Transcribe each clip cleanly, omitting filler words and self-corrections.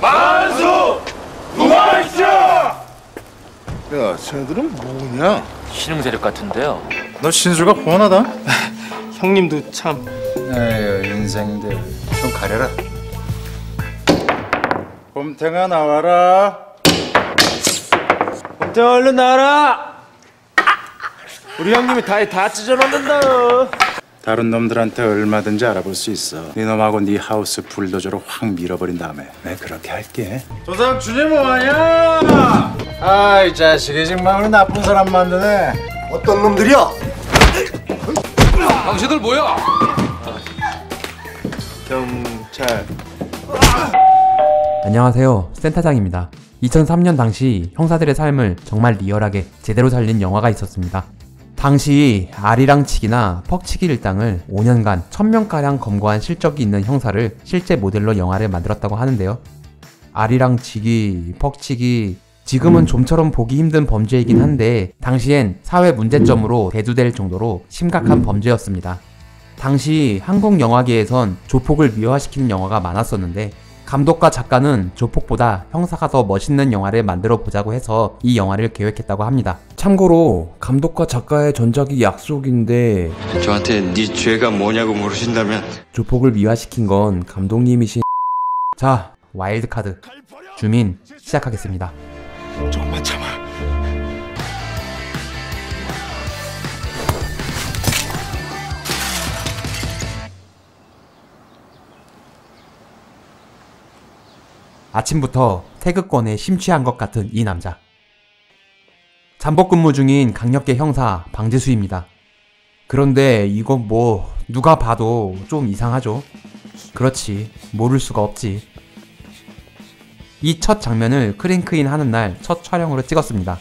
만수! 무마이쇼! 야, 쟤네들은 뭐냐? 신흥세력 같은데요. 너 신수가 훤하다. 형님도 참. 에휴, 인생들 좀 가려라. 곰탱아 나와라. 곰탱아 얼른 나와라. 우리 형님이 다 찢어놓는다. 다른 놈들한테 얼마든지 알아볼 수 있어. 네 놈하고 네 하우스 불도저로 확 밀어버린 다음에 내 그렇게 할게. 저 사람 주제 뭐하냐? 아이 자식이 정말 우리 나쁜 사람 만드네. 어떤 놈들이야? 당신들 뭐야? 경찰. 안녕하세요, 센터장입니다. 2003년 당시 형사들의 삶을 정말 리얼하게 제대로 살린 영화가 있었습니다. 당시 아리랑치기나 퍽치기 일당을 5년간 1000명가량 검거한 실적이 있는 형사를 실제 모델로 영화를 만들었다고 하는데요. 아리랑치기, 퍽치기, 지금은 좀처럼 보기 힘든 범죄이긴 한데 당시엔 사회 문제점으로 대두될 정도로 심각한 범죄였습니다. 당시 한국 영화계에선 조폭을 미화시키는 영화가 많았었는데 감독과 작가는 조폭보다 형사가 더 멋있는 영화를 만들어 보자고 해서 이 영화를 계획했다고 합니다. 참고로 감독과 작가의 전작이 약속인데 저한테 네 죄가 뭐냐고 물으신다면 조폭을 미화시킨 건 감독님이신. 자, 와일드카드 주민 시작하겠습니다. 조금만 참아. 아침부터 태극권에 심취한 것 같은 이 남자. 잠복 근무 중인 강력계 형사 방재수입니다. 그런데 이건 뭐 누가 봐도 좀 이상하죠? 그렇지, 모를 수가 없지. 이 첫 장면을 크랭크인 하는 날 첫 촬영으로 찍었습니다.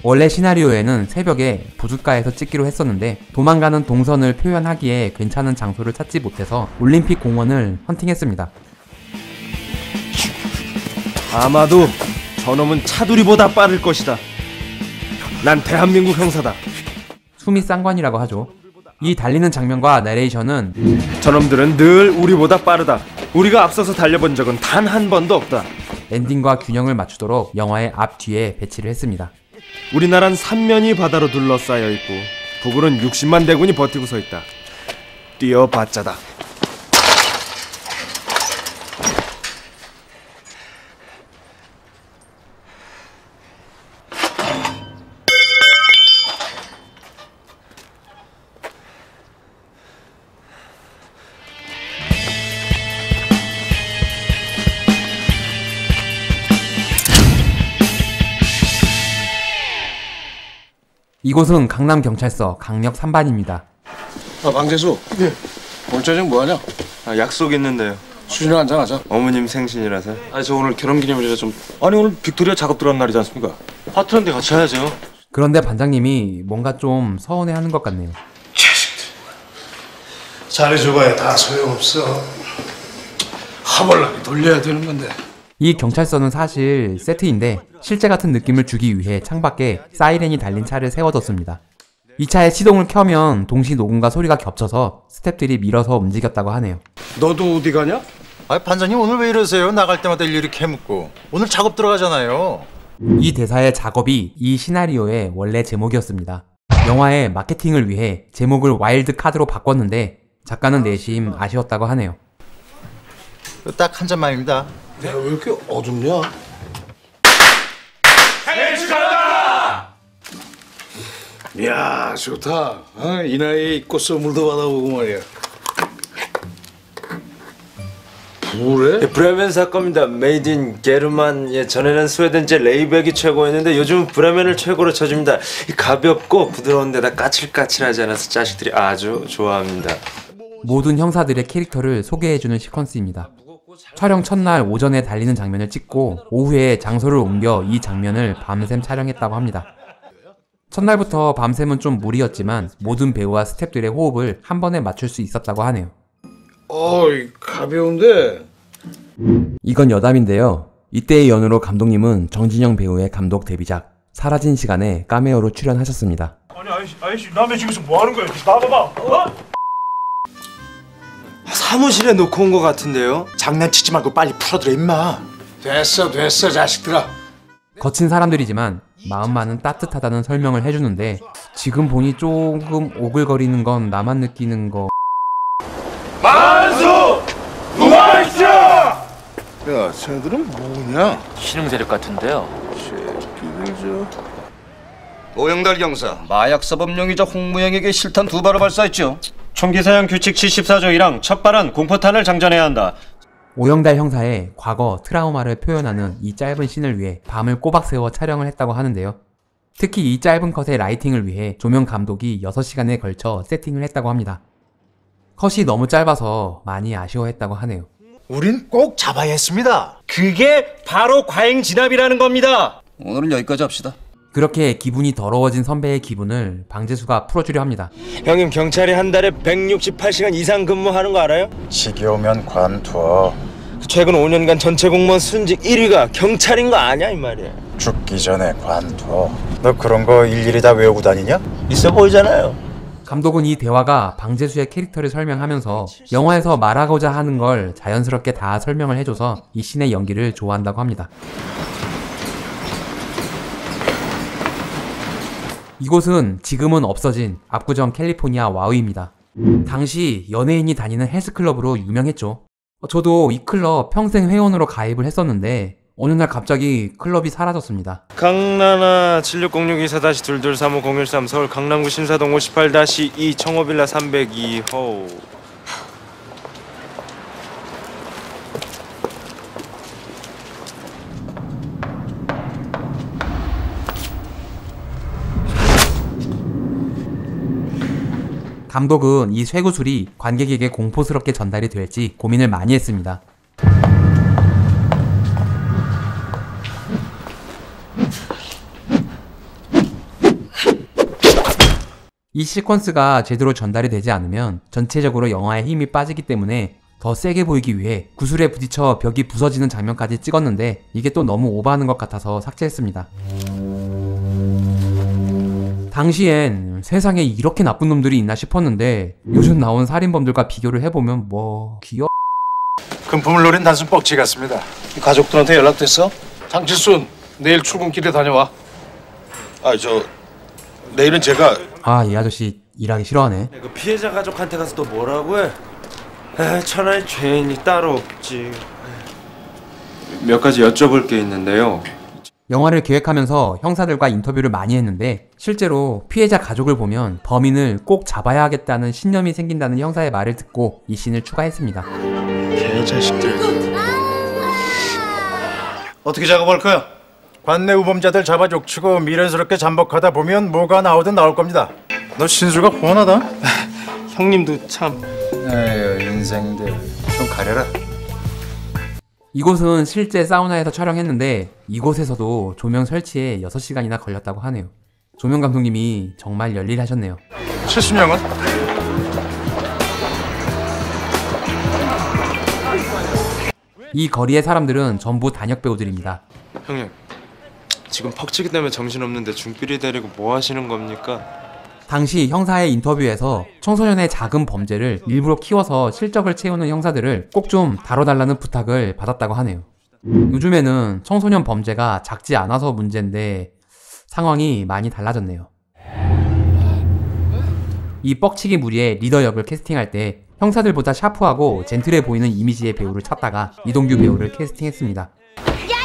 원래 시나리오에는 새벽에 부둣가에서 찍기로 했었는데 도망가는 동선을 표현하기에 괜찮은 장소를 찾지 못해서 올림픽 공원을 헌팅했습니다. 아마도 저놈은 차두리보다 빠를 것이다. 난 대한민국 형사다. 숨이 쌍관이라고 하죠. 이 달리는 장면과 내레이션은 저놈들은 늘 우리보다 빠르다. 우리가 앞서서 달려본 적은 단 한 번도 없다. 엔딩과 균형을 맞추도록 영화의 앞뒤에 배치를 했습니다. 우리나라는 삼면이 바다로 둘러싸여 있고 북으로는 60만 대군이 버티고 서 있다. 뛰어봤자다. 이곳은 강남경찰서 강력 3반입니다. 방재수. 네. 오늘 저녁 뭐하냐? 약속 있는데요. 술이나 한잔 하자. 어머님 생신이라서. 저 오늘 결혼기념일이라 좀. 아니 오늘 빅토리아 작업 들어간 날이지 않습니까? 파트너인데 같이 해야죠. 그런데 반장님이 뭔가 좀 서운해하는 것 같네요. 자식들. 잘해줘봐야 다 소용없어. 하벌나게 돌려야 되는 건데. 이 경찰서는 사실 세트인데 실제 같은 느낌을 주기 위해 창밖에 사이렌이 달린 차를 세워뒀습니다. 이 차의 시동을 켜면 동시 녹음과 소리가 겹쳐서 스태프들이 밀어서 움직였다고 하네요. 너도 어디 가냐? 아, 반장님 오늘 왜 이러세요? 나갈 때마다 일일이 캐묻고. 오늘 작업 들어가잖아요. 이 대사의 작업이 이 시나리오의 원래 제목이었습니다. 영화의 마케팅을 위해 제목을 와일드 카드로 바꿨는데 작가는 내심 아쉬웠다고 하네요. 딱 한 잔만입니다. 야, 왜 이렇게 어둡냐? 이야, 좋다. 이 나이에 꽃 선물도 받아보고 말이야. 뭐래? 브레멘 사건입니다. 메이드 인 게르만. 전에는 스웨덴제 레이백이 최고였는데 요즘은 브레멘을 최고로 쳐줍니다. 가볍고 부드러운 데다 까칠까칠하지 않아서 자식들이 아주 좋아합니다. 모든 형사들의 캐릭터를 소개해주는 시퀀스입니다. 촬영 첫날 오전에 달리는 장면을 찍고 오후에 장소를 옮겨 이 장면을 밤샘 촬영했다고 합니다. 첫날부터 밤샘은 좀 무리였지만 모든 배우와 스태프들의 호흡을 한 번에 맞출 수 있었다고 하네요. 가벼운데? 이건 여담인데요. 이때의 연우로 감독님은 정진영 배우의 감독 데뷔작 사라진 시간에 카메오로 출연하셨습니다. 아니 아저씨 남의 집에서 뭐 하는 거야? 나와봐봐. 사무실에 놓고 온 것 같은데요? 장난치지 말고 빨리 풀어들어 임마. 됐어 자식들아. 거친 사람들이지만 마음만은 따뜻하다는 설명을 해주는데 지금 보니 조금 오글거리는 건 나만 느끼는 거. 만수! 누워있어! 야, 쟤네들은 뭐냐? 신흥세력 같은데요. 오영달 경사, 마약 사범 용의자 홍무영에게 실탄 2발을 발사했죠. 총기사용 규칙 74조 1항 첫 발은 공포탄을 장전해야 한다. 오영달 형사의 과거 트라우마를 표현하는 이 짧은 씬을 위해 밤을 꼬박 세워 촬영을 했다고 하는데요. 특히 이 짧은 컷의 라이팅을 위해 조명 감독이 6시간에 걸쳐 세팅을 했다고 합니다. 컷이 너무 짧아서 많이 아쉬워했다고 하네요. 우린 꼭 잡아야 했습니다. 그게 바로 과잉 진압이라는 겁니다. 오늘은 여기까지 합시다. 그렇게 기분이 더러워진 선배의 기분을 방재수가 풀어주려 합니다. 형님, 경찰이 한 달에 168시간 이상 근무하는 거 알아요? 지겨우면 관둬. 최근 5년간 전체 공무원 순직 1위가 경찰인 거 아냐 이 말이야. 죽기 전에 관둬. 너 그런 거 일일이 다 외우고 다니냐? 있어 보이잖아요. 감독은 이 대화가 방재수의 캐릭터를 설명하면서 영화에서 말하고자 하는 걸 자연스럽게 다 설명을 해줘서 이 씬의 연기를 좋아한다고 합니다. 이곳은 지금은 없어진 압구정 캘리포니아 와우입니다. 당시 연예인이 다니는 헬스클럽으로 유명했죠. 저도 이 클럽 평생 회원으로 가입을 했었는데 어느 날 갑자기 클럽이 사라졌습니다. 강나나 760624-2235-013 서울 강남구 신사동 58-2 청호빌라 302호. 감독은 이 쇠구슬이 관객에게 공포스럽게 전달이 될지 고민을 많이 했습니다. 이 시퀀스가 제대로 전달이 되지 않으면 전체적으로 영화의 힘이 빠지기 때문에 더 세게 보이기 위해 구슬에 부딪혀 벽이 부서지는 장면까지 찍었는데 이게 또 너무 오버하는 것 같아서 삭제했습니다. 당시엔 세상에 이렇게 나쁜 놈들이 있나 싶었는데 요즘 나온 살인범들과 비교를 해보면 뭐 금품을 노린 단순 뻑치 같습니다. 가족들한테 연락됐어? 장칠순, 내일 출근길에 다녀와. 내일은 제가 이 아저씨 일하기 싫어하네. 그 피해자 가족한테 가서 또 뭐라고 해? 천하의 죄인이 따로 없지. 몇 가지 여쭤볼 게 있는데요. 영화를 기획하면서 형사들과 인터뷰를 많이 했는데 실제로 피해자 가족을 보면 범인을 꼭 잡아야 하겠다는 신념이 생긴다는 형사의 말을 듣고 이 씬을 추가했습니다. 개자식들. 어떻게 작업할 거야? 관내 우범자들 잡아 족치고 미련스럽게 잠복하다 보면 뭐가 나오든 나올 겁니다. 너 신수가 훤하다. 형님도 참. 에휴 인생들 좀 가려라. 이곳은 실제 사우나에서 촬영했는데 이곳에서도 조명 설치에 6시간이나 걸렸다고 하네요. 조명 감독님이 정말 열일하셨네요. 70명은? 이 거리의 사람들은 전부 단역 배우들입니다. 형님, 지금 퍽치기 때문에 정신없는데 중삐리 데리고 뭐 하시는 겁니까? 당시 형사의 인터뷰에서 청소년의 작은 범죄를 일부러 키워서 실적을 채우는 형사들을 꼭 좀 다뤄달라는 부탁을 받았다고 하네요. 요즘에는 청소년 범죄가 작지 않아서 문제인데 상황이 많이 달라졌네요. 이 뻑치기 무리의 리더 역을 캐스팅할 때 형사들보다 샤프하고 젠틀해 보이는 이미지의 배우를 찾다가 이동규 배우를 캐스팅했습니다. 야,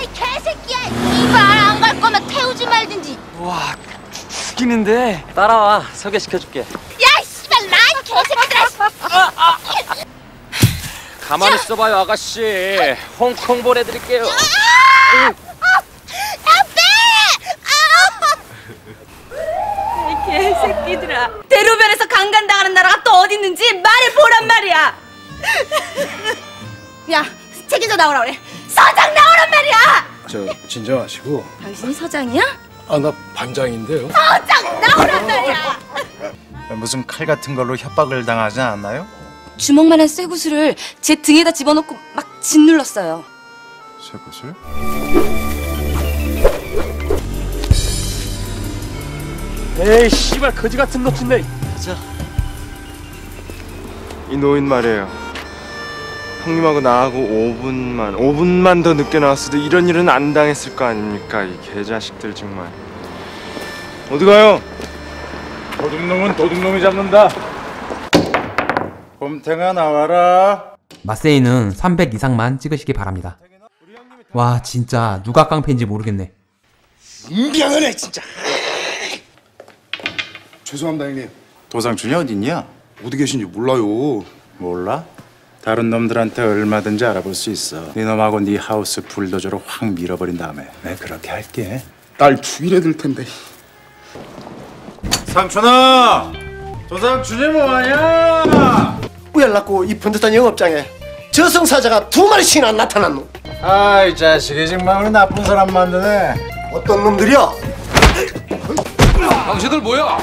이 개새끼야! 이발 안 갈 거면 태우지 말든지. 와, 죽이는데. 따라와, 소개시켜줄게. 야, 이 씨발 나 이 개새끼들아! 가만히 있어봐요, 아가씨. 홍콩 보내드릴게요. 야, 빼! 이 개새끼들아! 대로변에서 강간당하는 나라가 또 어디 있는지 말해보란 말이야! 야, 책임져 나오라 그래! 서장 나오란 말이야! 진정하시고. 당신이 서장이야? 나 반장인데요. 서장 나오란 말이야! 무슨 칼 같은 걸로 협박을 당하지 않았나요? 주먹만한 쇠구슬을 제 등에다 집어넣고 막 짓눌렀어요. 쇠구슬? 에이, 씨발, 거지 같은 놈 진네. 이 노인 말이에요. 형님하고 나하고 5분만 더 늦게 나왔어도 이런 일은 안 당했을 거 아닙니까? 이 개자식들 정말. 어디 가요? 도둑놈은 도둑놈이 잡는다. 곰탱아 나와라. 마세이는 300 이상만 찍으시기 바랍니다. 와 진짜 누가 깡패인지 모르겠네. 인병하네 진짜. 죄송합니다 형님. 도상춘이 어딨냐? 어디 계신지 몰라요. 몰라? 다른 놈들한테 얼마든지 알아볼 수 있어. 네 놈하고 네 하우스 불도저로 확 밀어버린 다음에 내 그렇게 할게. 딸 죽이려 들 텐데. 상춘아! 도상춘이 뭐하냐? 우연났고 이 번듯한 영업장에 저승사자가 2마리씩이나 나타난 놈. 아이 자식이 정말 우리 나쁜 사람 만드네. 어떤 놈들이야? 당신들 뭐야?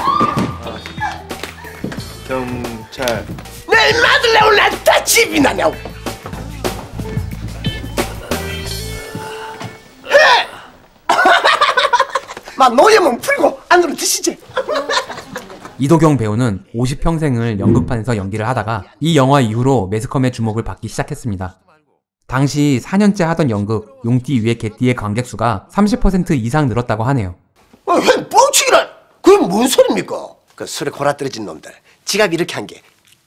경찰. 내 마들레 올라 다 집이 나냐고. 해! 막 노예문 풀고 안으로 드시지. 이도경 배우는 50평생을 연극판에서 연기를 하다가 이 영화 이후로 매스컴의 주목을 받기 시작했습니다. 당시 4년째 하던 연극 용띠 위에 개띠의 관객 수가 30% 이상 늘었다고 하네요. 왜 뻥치기란? 그게 뭔 소리입니까? 그 술에 골아 떨어진 놈들 지갑 이렇게 한 게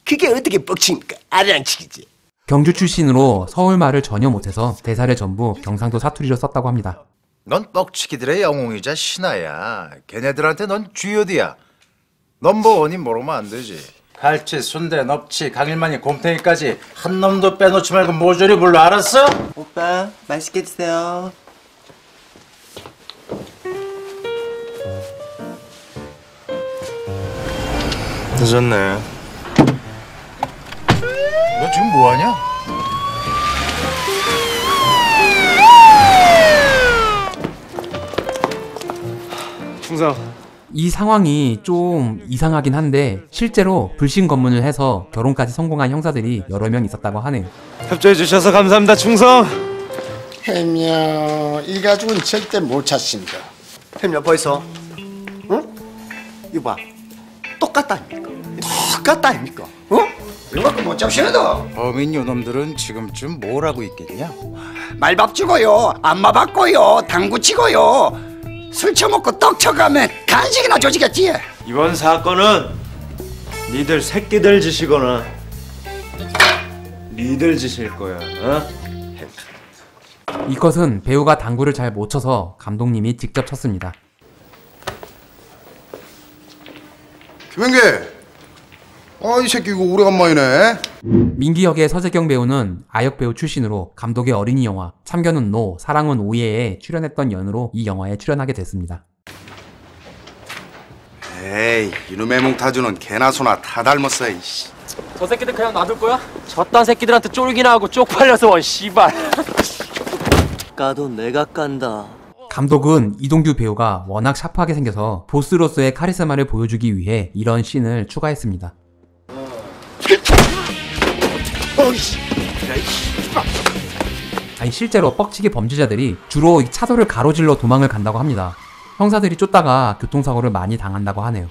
그게 어떻게 뻥치입니까? 아량치기지. 경주 출신으로 서울말을 전혀 못해서 대사를 전부 경상도 사투리로 썼다고 합니다. 넌 뻑치기들의 영웅이자 신하야. 걔네들한테 넌 쥐어디야. 넘버원이 모르면 안 되지. 갈치, 순대, 넙치, 강일만이, 곰탱이까지 한 놈도 빼놓지 말고 모조리 불러. 알았어? 오빠 맛있게 드세요. 늦었네. 너 지금 뭐하냐? 충성. 이 상황이 좀 이상하긴 한데 실제로 불신 검문을 해서 결혼까지 성공한 형사들이 여러 명 있었다고 하네요. 협조해 주셔서 감사합니다. 충성. 햄이야 이 가죽은 절대 못 찾습니다. 햄이야 벌써. 응? 이거 봐. 똑같다 아닙니까? 똑같다 아닙니까? 어? 이만큼 못 잡시는다. 범인 요놈들은 지금쯤 뭘 하고 있겠냐? 말밥 주고요, 안마 받고요, 당구 치고요, 술 처먹고 떡 쳐가면 간식이나 조지겠지. 이번 사건은 니들 새끼들 짓이거나 니들 짓일 거야. 어? 이것은 배우가 당구를 잘 못 쳐서 감독님이 직접 쳤습니다. 김현계, 이 새끼 이거 오래간만이네. 민기 역의 서재경 배우는 아역 배우 출신으로 감독의 어린이 영화 참견은 노, 사랑은 오예에 출연했던 연으로 이 영화에 출연하게 됐습니다. 에이 이놈의 몽타주는 개나 소나 다 닮았어. 이씨. 저 새끼들 그냥 놔둘 거야? 저딴 새끼들한테 쫄기나 하고 쪽팔려서 원 씨발. 까도 내가 깐다. 감독은 이동규 배우가 워낙 샤프하게 생겨서 보스로서의 카리스마를 보여주기 위해 이런 씬을 추가했습니다. 아니 실제로 뻑치기 범죄자들이 주로 차도를 가로질러 도망을 간다고 합니다. 형사들이 쫓다가 교통사고를 많이 당한다고 하네요.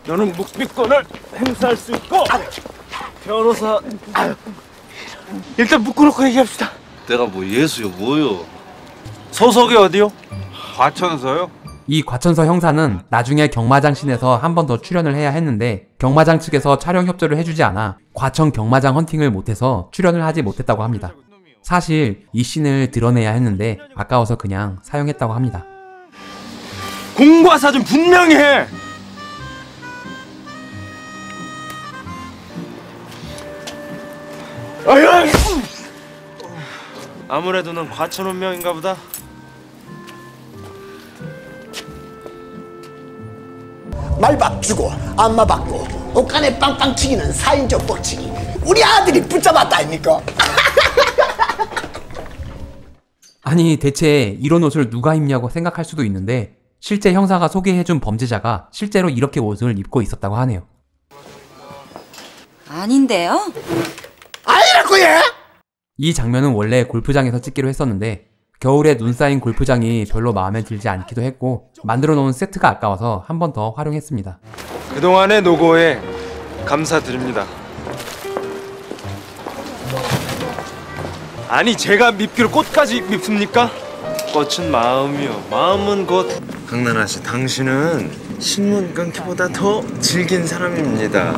너는 묵비권을 행사할 수 있고 변호사 일단 묶어놓고 얘기합시다. 내가 뭐 예수요 뭐요? 소속이 어디요? 과천서요? 이 과천서 형사는 나중에 경마장 씬에서 한 번 더 출연을 해야 했는데 경마장 측에서 촬영 협조를 해주지 않아 과천 경마장 헌팅을 못해서 출연을 하지 못했다고 합니다. 사실 이 씬을 드러내야 했는데 아까워서 그냥 사용했다고 합니다. 공과사 좀 분명히 해. 아무래도 넌 과천 운명인가 보다. 말밥 주고 안마 받고 옷간에 빵빵 튀기는 4인조 뻑치기. 우리 아들이 붙잡았다 아닙니까? 아니 대체 이런 옷을 누가 입냐고 생각할 수도 있는데 실제 형사가 소개해준 범죄자가 실제로 이렇게 옷을 입고 있었다고 하네요. 아닌데요? 아니라고 해? 이 장면은 원래 골프장에서 찍기로 했었는데 겨울에 눈 쌓인 골프장이 별로 마음에 들지 않기도 했고 만들어 놓은 세트가 아까워서 한 번 더 활용했습니다. 그동안의 노고에 감사드립니다. 아니 제가 밉기로 꽃까지 밉습니까? 꽃은 마음이요, 마음은 곧. 강나라 씨, 당신은 신문 끊기보다 더 질긴 사람입니다.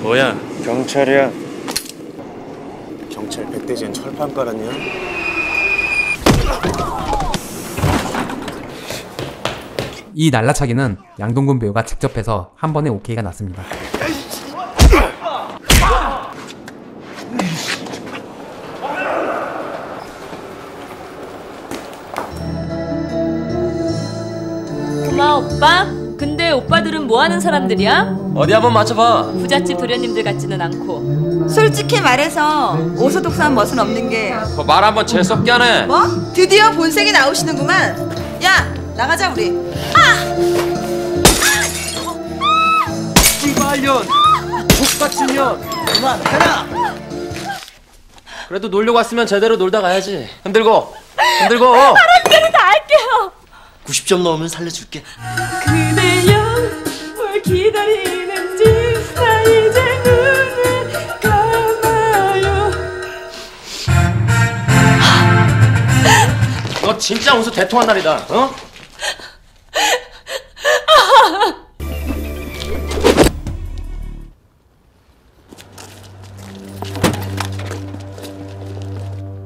뭐야? 경찰이야. 경찰 백대지엔 철판 깔았냐? 이 날라차기는 양동근 배우가 직접 해서 한 번에 오케이가 났습니다. 고마워 오빠. 근데 오빠들은 뭐 하는 사람들이야? 어디 한번 맞춰봐. 부잣집 도련님들 같지는 않고. 솔직히 말해서 오소독사한 멋은 없는 게. 말 한번 재수없게 하네. 뭐? 드디어 본색이 나오시는구만. 야 나가자 우리. 씨발년, 족같은 년. 그만해라. 그래도 놀려고 왔으면 제대로 놀다 가야지. 흔들고. 알았어요. 다 할게요. 90점 넣으면 살려줄게. 그대여 뭘 기다리는지 나 이제 눈을 감아요. 너 진짜 오늘 대통한 날이다. 어?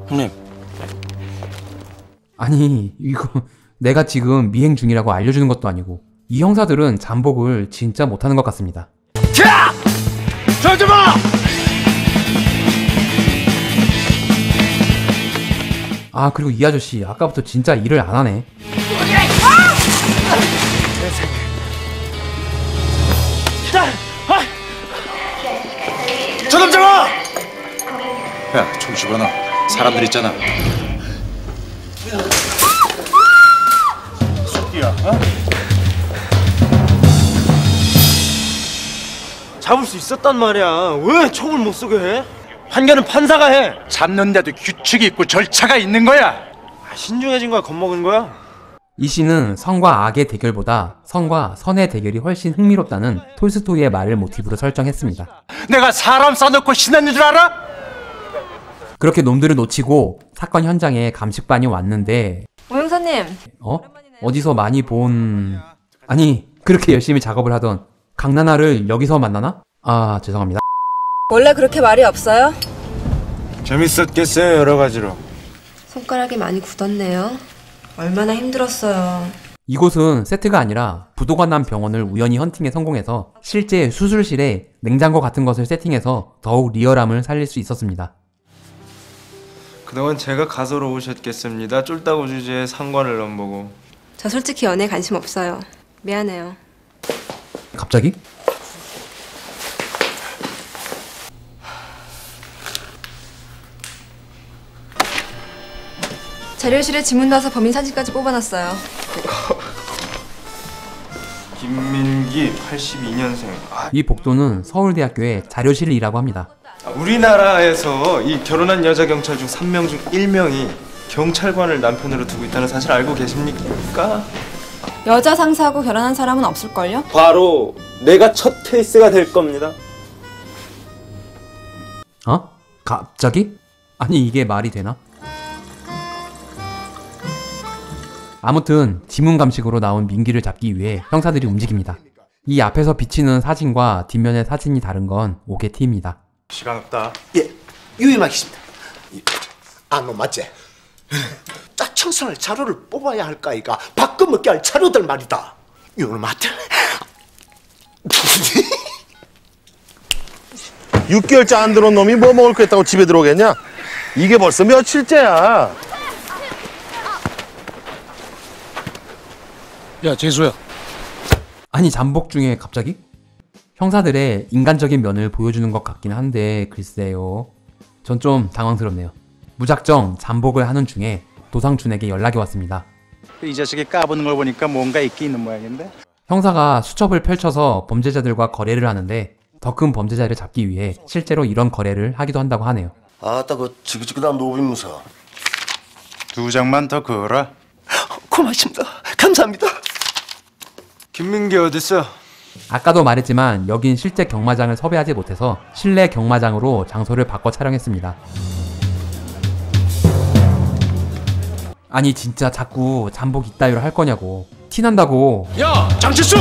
형님. 아니 이거 내가 지금 미행 중이라고 알려주는 것도 아니고 이 형사들은 잠복을 진짜 못하는 것 같습니다. 자! 저지 마! 아 그리고 이 아저씨 아까부터 진짜 일을 안 하네. 저놈 잡아! 야, 총 집어넣어. 사람들 있잖아. 새끼야, 어? 잡을 수 있었단 말이야. 왜 총을 못 쏘게 해? 판결은 판사가 해. 잡는데도 규칙이 있고 절차가 있는 거야. 신중해진 거야, 겁먹은 거야? 이 씨는 선과 악의 대결보다 선과 선의 대결이 훨씬 흥미롭다는 톨스토이의 말을 모티브로 설정했습니다. 내가 사람 써놓고 신났는 줄 알아? 그렇게 놈들을 놓치고 사건 현장에 감식반이 왔는데 오 형사님. 어디서 많이 본... 아니 그렇게 열심히 작업을 하던 강나나를 여기서 만나나? 아 죄송합니다. 원래 그렇게 말이 없어요? 재밌었겠어요, 여러 가지로. 손가락이 많이 굳었네요. 얼마나 힘들었어요. 이곳은 세트가 아니라 부도가 난 병원을 우연히 헌팅에 성공해서 실제 수술실에 냉장고 같은 것을 세팅해서 더욱 리얼함을 살릴 수 있었습니다. 그동안 제가 가소로우셨겠습니다. 쫄따구 주제에 상관을 넘보고. 저 솔직히 연애에 관심 없어요. 미안해요. 갑자기? 자료실에 지문 나서 범인 사진까지 뽑아놨어요. 김민기 82년생. 이 복도는 서울대학교의 자료실이라고 합니다. 우리나라에서 이 결혼한 여자 경찰 중 3명 중 1명이 경찰관을 남편으로 두고 있다는 사실 알고 계십니까? 여자 상사하고 결혼한 사람은 없을걸요? 바로 내가 첫 케이스가 될 겁니다. 어? 갑자기? 아니 이게 말이 되나? 아무튼 지문 감식으로 나온 민기를 잡기 위해 형사들이 움직입니다. 이 앞에서 비치는 사진과 뒷면의 사진이 다른 건 오게티입니다. 시간 없다. 예, 유임하겠습니다. 너 맞지? 짝 청산할 자료를 뽑아야 할까 이가 바꿔먹게 할 자료들 말이다. 이거 맞지? 6개월째 안 들어온 놈이 뭐 먹을 거 있다고 집에 들어오겠냐? 이게 벌써 며칠째야. 야, 재수야. 아니 잠복 중에 갑자기? 형사들의 인간적인 면을 보여주는 것 같긴 한데 글쎄요. 전 좀 당황스럽네요. 무작정 잠복을 하는 중에 도상춘에게 연락이 왔습니다. 이 자식이 까부는 걸 보니까 뭔가 있긴 있는 모양인데? 형사가 수첩을 펼쳐서 범죄자들과 거래를 하는데 더 큰 범죄자를 잡기 위해 실제로 이런 거래를 하기도 한다고 하네요. 아따 그 지긋지긋한 노비무사. 2장만 더 그어라. 고맙습니다. 감사합니다. 김민기 어딨어? 아까도 말했지만 여긴 실제 경마장을 섭외하지 못해서 실내 경마장으로 장소를 바꿔 촬영했습니다. 아니 진짜 자꾸 잠복 이따위로 할 거냐고. 티난다고. 야, 장치수!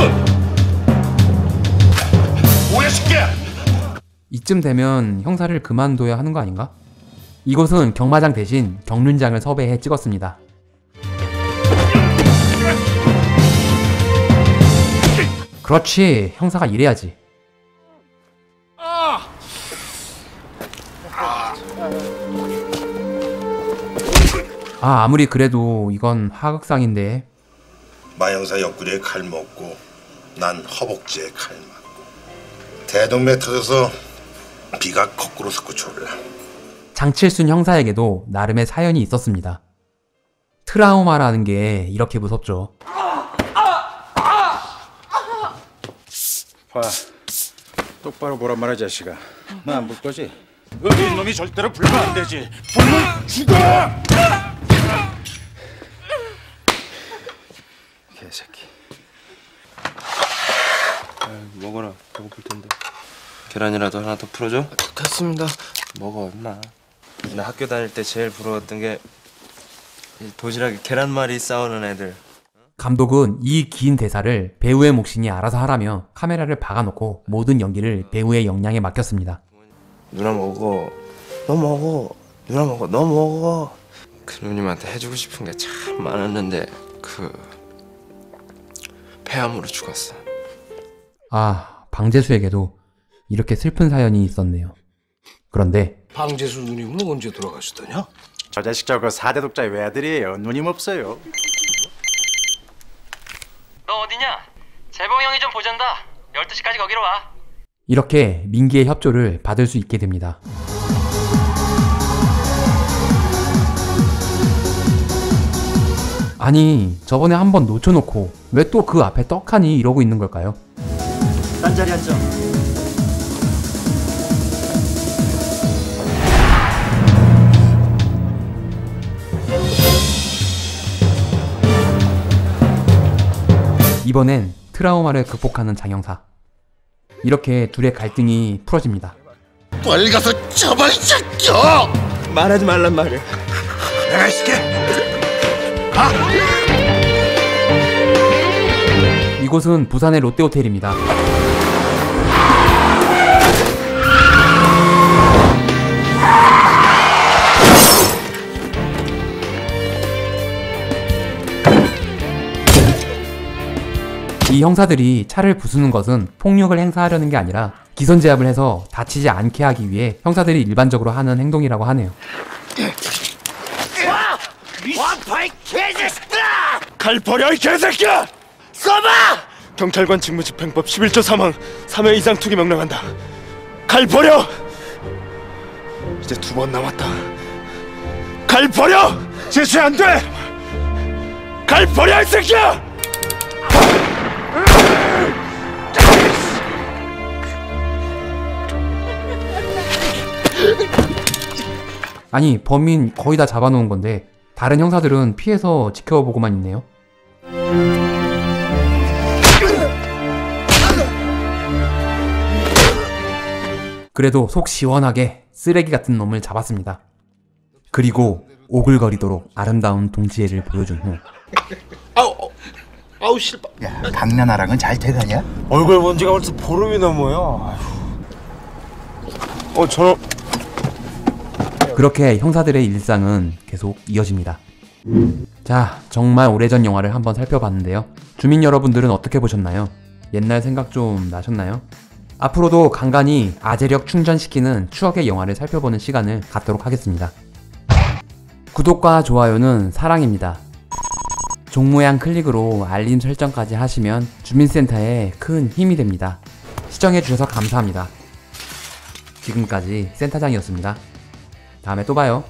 뭐야, 새끼야! 이쯤 되면 형사를 그만둬야 하는 거 아닌가? 이곳은 경마장 대신 경륜장을 섭외해 찍었습니다. 그렇지, 형사가 이래야지. 아무리 그래도 이건 하극상인데. 마형사 옆구리에 칼 먹고 난 허벅지에 칼 맞고 대동맥 터져서 비가 거꾸로 솟고 졸라. 장칠순 형사에게도 나름의 사연이 있었습니다. 트라우마라는 게 이렇게 무섭죠. 봐, 똑바로 보란 말이야 자식아. 너 안 볼 거지? 어린 놈이 절대로 불면 안 되지. 불면 죽어! 개새끼. 먹어라. 배고플 텐데. 계란이라도 하나 더 풀어줘? 됐습니다. 먹어 임마. 나 학교 다닐 때 제일 부러웠던 게 도시락에 계란말이 싸우는 애들. 감독은 이 긴 대사를 배우의 몫이니 알아서 하라며 카메라를 박아놓고 모든 연기를 배우의 역량에 맡겼습니다. 누나 먹어. 너 먹어. 누나 먹어. 너 먹어. 그 누님한테 해주고 싶은 게 참 많았는데 폐암으로 죽었어. 방재수에게도 이렇게 슬픈 사연이 있었네요. 그런데 방재수 누님은 언제 돌아가시더냐? 저 자식 저거 4대 독자의 외아들이에요. 누님 없어요. 너 어디냐? 재봉이 형이 좀 보잔다. 12시까지 거기로 와. 이렇게 민기의 협조를 받을 수 있게 됩니다. 아니 저번에 한번 놓쳐놓고 왜 또 그 앞에 떡하니 이러고 있는 걸까요? 딴 자리 앉아. 이번엔 트라우마를 극복하는 장형사. 이렇게 둘의 갈등이 풀어집니다. 빨리 가서 잡아 이 새끼야! 말하지 말란 말이야. 내가 있을게. 이곳은 부산의 롯데호텔입니다. 이 형사들이 차를 부수는 것은 폭력을 행사하려는 게 아니라 기선제압을 해서 다치지 않게 하기 위해 형사들이 일반적으로 하는 행동이라고 하네요. 완파이 개새끼들아! 칼 버려 이 개새끼야! 써봐! 경찰관 직무집행법 11조 3항 3회 이상 투기 명령한다. 칼 버려! 이제 2번 남았다. 칼 버려! 재수 안 돼! 칼 버려 이 새끼야! 아니 범인 거의 다 잡아놓은 건데 다른 형사들은 피해서 지켜보고만 있네요. 그래도 속 시원하게 쓰레기 같은 놈을 잡았습니다. 그리고 오글거리도록 아름다운 동지애를 보여준 후 아우 실바. 야, 강나나랑은 잘 돼가냐? 얼굴 본 지가 벌써 보름이 넘어요. 저는 그렇게 형사들의 일상은 계속 이어집니다. 자, 정말 오래전 영화를 한번 살펴봤는데요. 주민 여러분들은 어떻게 보셨나요? 옛날 생각 좀 나셨나요? 앞으로도 간간히 아재력 충전시키는 추억의 영화를 살펴보는 시간을 갖도록 하겠습니다. 구독과 좋아요는 사랑입니다. 종 모양 클릭으로 알림 설정까지 하시면 주민센터에 큰 힘이 됩니다. 시청해주셔서 감사합니다. 지금까지 센터장이었습니다. 다음에 또 봐요.